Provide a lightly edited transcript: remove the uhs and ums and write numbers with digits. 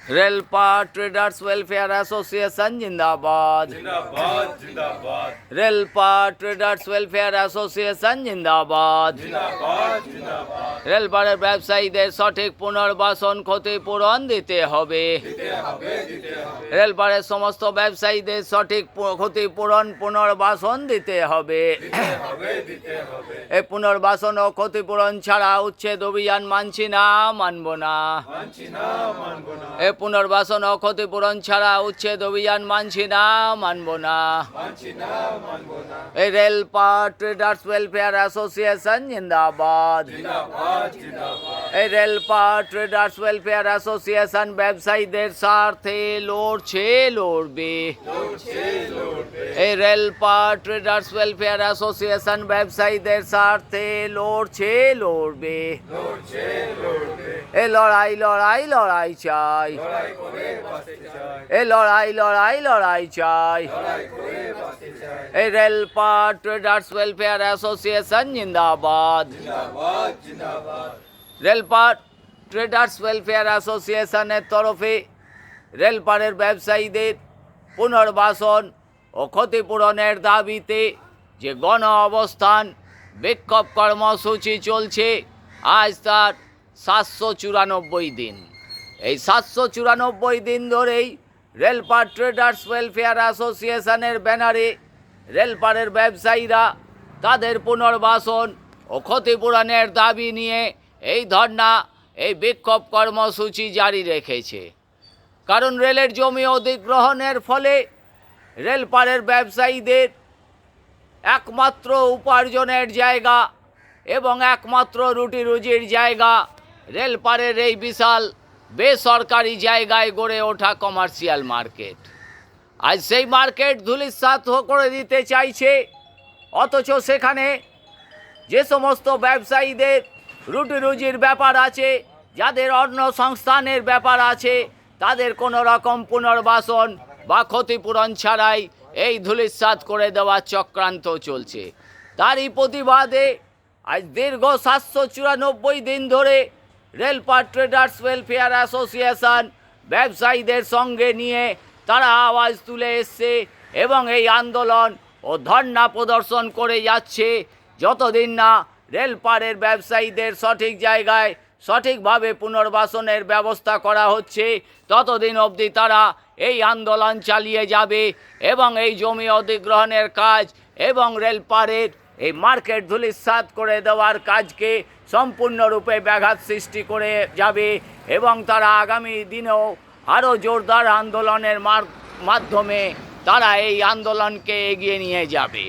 रेलपाट traders welfare association जिंदाबाद जिंदाबाद जिंदाबाद रेलपाट ट्रेडर्स वेलफेयर एसोसिएशन जिंदाबाद जिंदाबाद जिंदाबाद রেলপাড়ের ব্যবসায়ীদের সঠিক পুনর্বাসন ক্ষতিপূরণ দিতে হবে। রেলপাড়ের সমস্ত ব্যবসায়ীদের সঠিক ক্ষতিপূরণ পুনর্বাসন দিতে হবে। এই পুনর্বাসন ও ক্ষতিপূরণ ছাড়া উচ্ছেদ অভিযান মানছি না, মানব না। এই পুনর্বাসন ও ক্ষতিপূরণ ছাড়া উচ্ছেদ অভিযান মানছি না, মানব না। এই রেলপাট ট্রেডার্স ওয়েলফেয়ার অ্যাসোসিয়েশন জিন্দাবাদ। এই রেলপাট ট্রেডার্স ওয়েলফেয়ার অ্যাসোসিয়েশন ব্যবসায়ীদের স্বার্থে লড়ছে, লড়বে। এই রেলপাট ট্রেডার্স ওয়েলফেয়ার অ্যাসোসিয়েশন ব্যবসায়ীদের স্বার্থে লড়ছে, লড়বে। এই লড়াই লড়াই লড়াই চাই, এই লড়াই লড়াই লড়াই চাই। এই রেলপাট ট্রেডার্স ওয়েলফেয়ার অ্যাসোসিয়েশন জিন্দাবাদ। রেলপাট ট্রেডার্স ওয়েলফেয়ার অ্যাসোসিয়েশনের তরফে রেলপাড়ের ব্যবসায়ীদের পুনর্বাসন ও ক্ষতিপূরণের দাবিতে যে গণ অবস্থান বিক্ষোভ কর্মসূচি চলছে, আজ তার 794 দিন। এই 794 দিন ধরেই রেলপাট ট্রেডার্স ওয়েলফেয়ার অ্যাসোসিয়েশনের ব্যানারে রেলপাড়ের ব্যবসায়ীরা তাদের পুনর্বাসন ও ক্ষতিপূরণের দাবি নিয়ে এই ধর্না, এই বিক্ষোভ কর্মসূচি জারি রেখেছে। কারণ রেলের জমি অধিগ্রহণের ফলে রেলপাড়ের ব্যবসায়ীদের একমাত্র উপার্জনের জায়গা এবং একমাত্র রুটি রুজির জায়গা রেলপাড়ের এই বিশাল বেসরকারি জায়গায় গড়ে ওঠা কমার্শিয়াল মার্কেট। আজ সেই মার্কেট ধূলিসাৎ করে দিতে চাইছে, অথচ সেখানে যে সমস্ত ব্যবসায়ীদের রুটি রুজির ব্যাপার আছে, যাদের অন্য সংস্থানের ব্যাপার আছে, তাদের কোনো রকম পুনর্বাসন বা ক্ষতিপূরণ ছাড়াই এই ধূলিসাৎ করে দেওয়ার চক্রান্ত চলছে। তারই প্রতিবাদে আজ দীর্ঘ 794 দিন ধরে রেলপাট ট্রেডার্স ওয়েলফেয়ার অ্যাসোসিয়েশন ব্যবসায়ীদের সঙ্গে নিয়ে তারা আওয়াজ তুলে এসছে এবং এই আন্দোলন ও ধর্না প্রদর্শন করে যাচ্ছে। যতদিন না রেলপাড়ের ব্যবসায়ীদের সঠিক জায়গায় সঠিকভাবে পুনর্বাসনের ব্যবস্থা করা হচ্ছে, ততদিন অবধি তারা এই আন্দোলন চালিয়ে যাবে এবং এই জমি অধিগ্রহণের কাজ এবং রেলপাড়ের এই মার্কেট ধূলিসাৎ করে দেওয়ার কাজকে সম্পূর্ণরূপে ব্যাঘাত সৃষ্টি করে যাবে এবং তারা আগামী দিনেও আরও জোরদার আন্দোলনের মাধ্যমে তারা এই আন্দোলনকে এগিয়ে নিয়ে যাবে।